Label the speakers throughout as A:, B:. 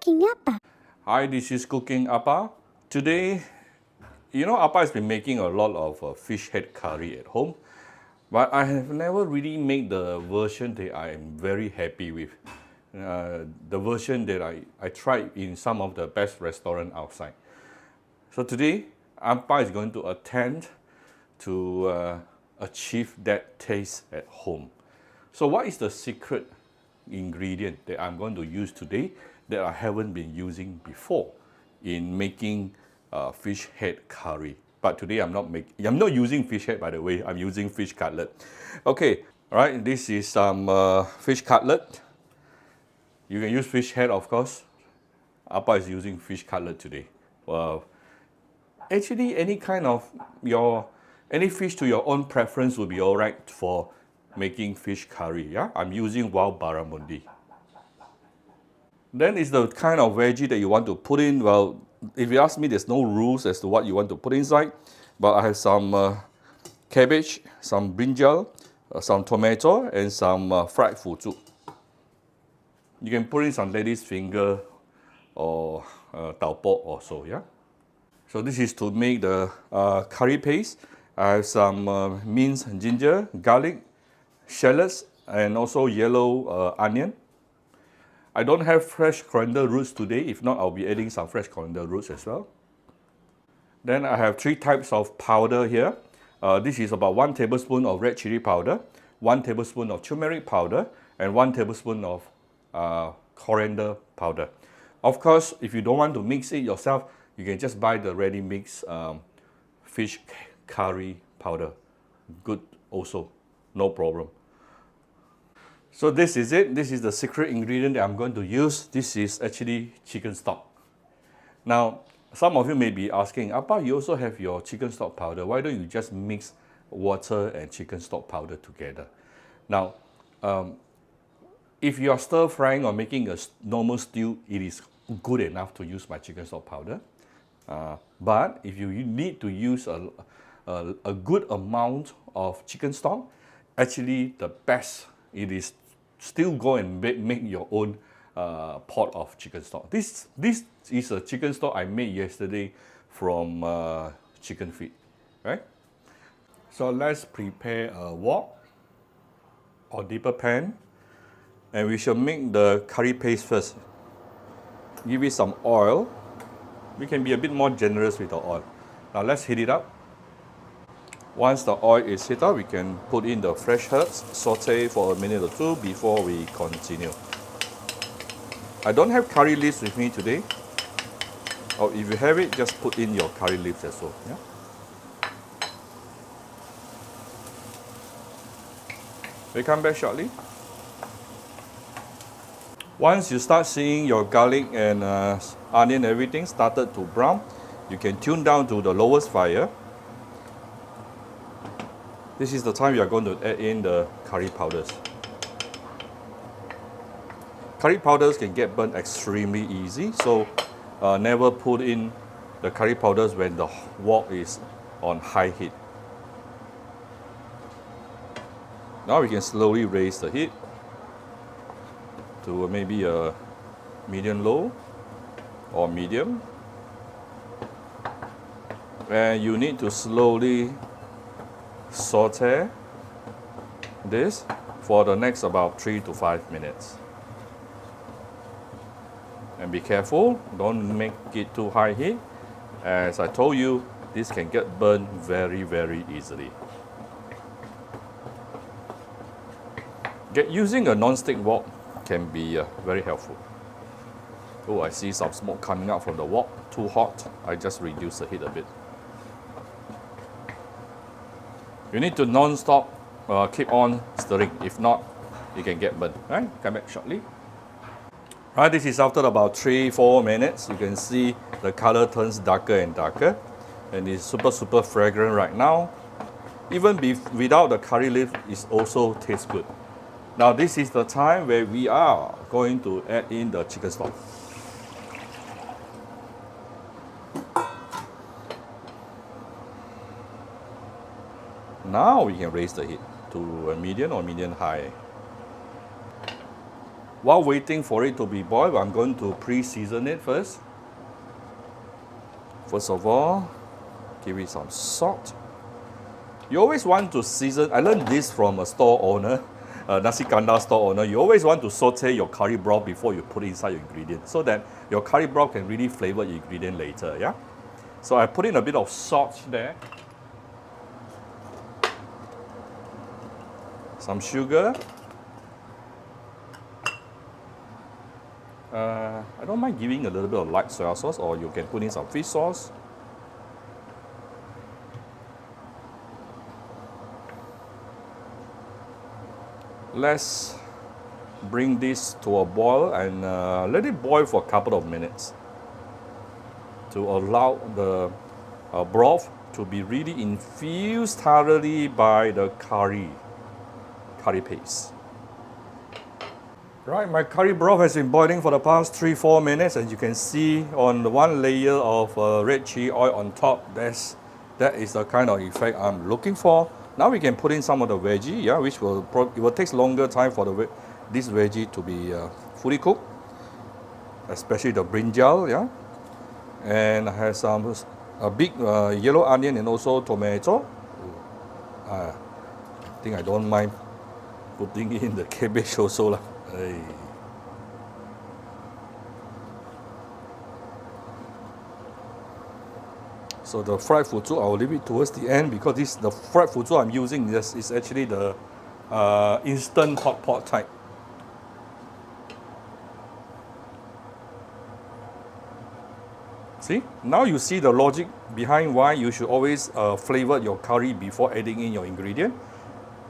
A: Cooking Appa.
B: Hi, this is Cooking Appa. Today, Appa has been making a lot of fish head curry at home, but I have never really made the version that I am very happy with. The version that I tried in some of the best restaurants outside. So today, Appa is going to attempt to achieve that taste at home. So what is the secret ingredient that I'm going to use today that I haven't been using before in making fish head curry? But today I'm not using fish head, by the way. I'm using fish cutlet. Okay, all right. This is some fish cutlet. You can use fish head, of course. Appa is using fish cutlet today. Well, actually, any fish to your own preference will be all right for making fish curry. Yeah, I'm using wild barramundi. Then is the kind of veggie that you want to put in. Well, if you ask me, there's no rules as to what you want to put inside. But I have some cabbage, some brinjal, some tomato, and some fried fuzu. You can put in some lady's finger or tau po or so, yeah? So this is to make the curry paste. I have some minced ginger, garlic, shallots, and also yellow onion. I don't have fresh coriander roots today. If not, I'll be adding some fresh coriander roots as well. Then I have 3 types of powder here. This is about 1 tablespoon of red chili powder, 1 tablespoon of turmeric powder, and 1 tablespoon of coriander powder. Of course, if you don't want to mix it yourself, you can just buy the ready mix fish curry powder. Good also, no problem. So this is it. This is the secret ingredient that I'm going to use. This is actually chicken stock. Now, some of you may be asking, Appa, you also have your chicken stock powder. Why don't you just mix water and chicken stock powder together? Now, if you are stir frying or making a normal stew, it is good enough to use my chicken stock powder. But if you need to use a good amount of chicken stock, actually the best it is still go and make your own pot of chicken stock. This is a chicken stock I made yesterday from chicken feet, right? So let's prepare a wok or deeper pan, and we shall make the curry paste first. Give it some oil. We can be a bit more generous with the oil. Now let's heat it up. Once the oil is heated up, we can put in the fresh herbs, saute for a minute or 2 before we continue. I don't have curry leaves with me today. Or if you have it, just put in your curry leaves as well. Yeah? We'll come back shortly. Once you start seeing your garlic and onion, everything started to brown, you can tune down to the lowest fire. This is the time you are going to add in the curry powders. Curry powders can get burnt extremely easy, so never put in the curry powders when the wok is on high heat. Now we can slowly raise the heat to maybe a medium low or medium. And you need to slowly saute this for the next about 3 to 5 minutes. And be careful, don't make it too high heat. As I told you, this can get burned very, very easily. Using a non-stick wok can be very helpful. Oh, I see some smoke coming out from the wok. Too hot. I just reduce the heat a bit. You need to non-stop keep on stirring. If not, you can get burnt. Right? Come back shortly. Right, this is after about 3-4 minutes. You can see the color turns darker and darker, and it's super fragrant right now. Even without the curry leaf, it also tastes good. Now this is the time where we are going to add in the chicken stock. Now we can raise the heat to a medium or medium high. While waiting for it to be boiled, I'm going to pre-season it first. First of all, give it some salt. You always want to season. I learned this from a store owner, a nasi kandar store owner. You always want to saute your curry broth before you put it inside your ingredient, so that your curry broth can really flavor your ingredient later. Yeah. So I put in a bit of salt there, some sugar. I don't mind giving a little bit of light soy sauce, or you can put in some fish sauce. Let's bring this to a boil and let it boil for a couple of minutes to allow the broth to be really infused thoroughly by the curry paste. Right, my curry broth has been boiling for the past 3-4 minutes, and you can see on the one layer of red chili oil on top, that is the kind of effect I'm looking for. Now we can put in some of the veggie, yeah, which it will take longer time for this veggie to be fully cooked, especially the brinjal, yeah. And I have a big yellow onion and also tomato. I think I don't mind putting in the cabbage also lah. Hey. So the fried fuzu, I will leave it towards the end, because the fried fuzu I'm using is actually the instant hot pot type. See, now you see the logic behind why you should always flavor your curry before adding in your ingredient.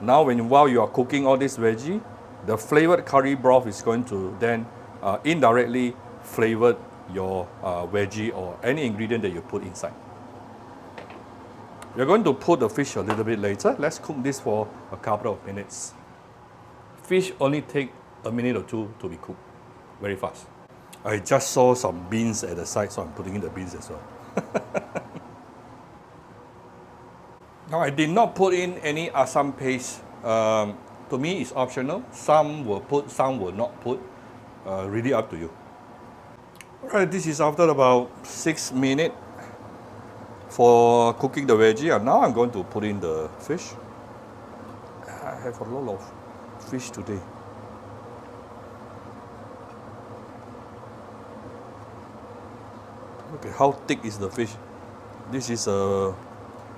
B: Now while you are cooking all this veggie, the flavored curry broth is going to then indirectly flavor your veggie or any ingredient that you put inside. We're going to put the fish a little bit later. Let's cook this for a couple of minutes. Fish only take a minute or two to be cooked, very fast. I just saw some beans at the side, so I'm putting in the beans as well. Now I did not put in any asam paste. To me, it's optional. Some will put, some will not put. Really up to you. Alright, this is after about 6 minutes for cooking the veggie, and now I'm going to put in the fish. I have a lot of fish today. Look at how thick is the fish. This is a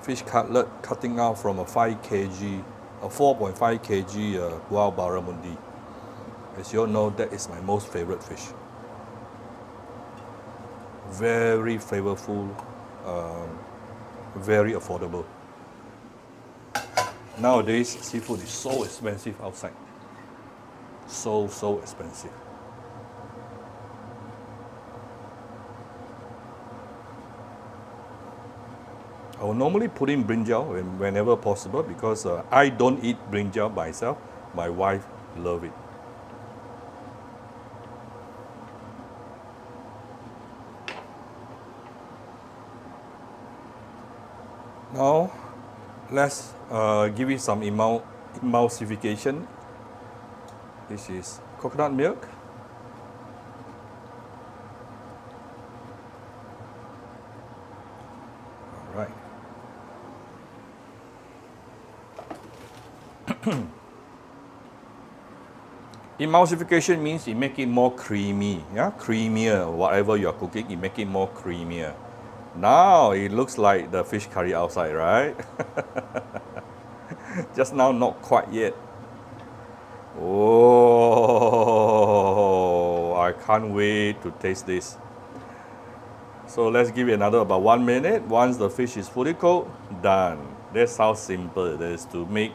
B: fish cutlet cutting out from a 5 kg, a 4.5 kg wild barramundi. As you all know, that is my most favorite fish. Very flavorful, very affordable. Nowadays, seafood is so expensive outside. So expensive. I will normally put in brinjal whenever possible, because I don't eat brinjal myself. My wife loves it. Now, let's give it some emulsification. This is coconut milk. All right. Emulsification means you make it more creamy, yeah, creamier. Whatever you are cooking, you make it more creamier. Now it looks like the fish curry outside, right? Just now, not quite yet. Oh, I can't wait to taste this. So let's give it another about 1 minute. Once the fish is fully cooked, done. That's how simple it is to make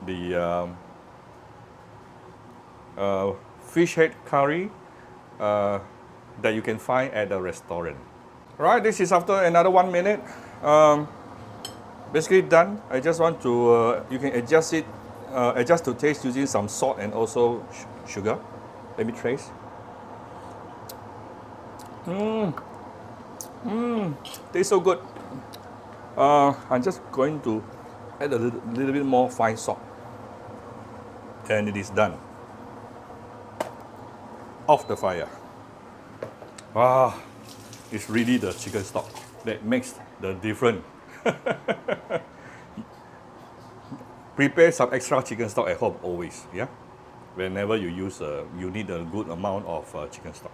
B: the fish head curry that you can find at the restaurant. Right, this is after another 1 minute. Basically done. I just want to, you can adjust it, adjust to taste using some salt and also sugar. Let me trace. Tastes so good. I'm just going to add a little bit more fine salt, and it is done. off the fire. Ah, it's really the chicken stock that makes the difference. Prepare some extra chicken stock at home always, yeah? Whenever you use, you need a good amount of chicken stock.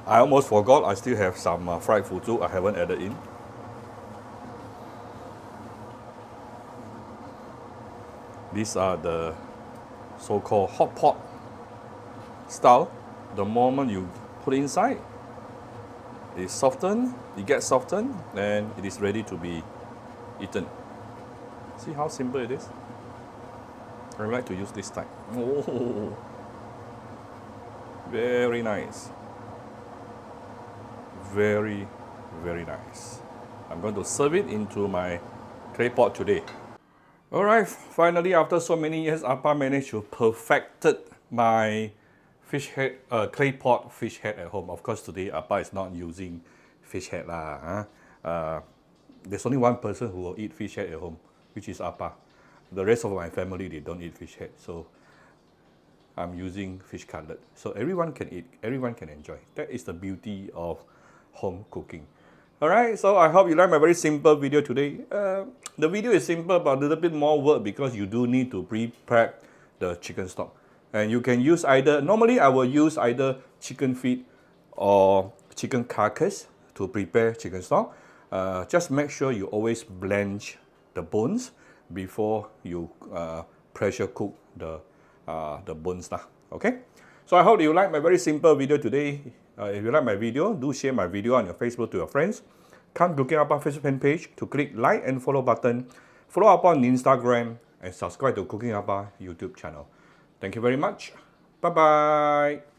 B: I almost forgot, I still have some fried fuzu I haven't added in. These are the so-called hot pot style. The moment you put it inside, it softened, it gets softened, and it is ready to be eaten. See how simple it is? I like to use this type. Oh, very nice. Very, very nice. I'm going to serve it into my clay pot today. Alright, finally after so many years, Appa managed to perfected my fish head, clay pot fish head at home. Of course today Appa is not using fish head lah. There's only one person who will eat fish head at home, which is Appa. The rest of my family, they don't eat fish head. So I'm using fish cutlet. So everyone can eat, everyone can enjoy. That is the beauty of home cooking. Alright, so I hope you like my very simple video today. The video is simple but a little bit more work because you do need to pre-prep the chicken stock. And you can use either, normally I will use either chicken feet or chicken carcass to prepare chicken stock. Just make sure you always blanch the bones before you pressure cook the bones lah. Okay? So I hope you like my very simple video today. If you like my video, do share my video on your Facebook to your friends. Come Cooking Appa Facebook fan page to click like and follow button. Follow up on Instagram and subscribe to Cooking Appa YouTube channel. Thank you very much. Bye-bye.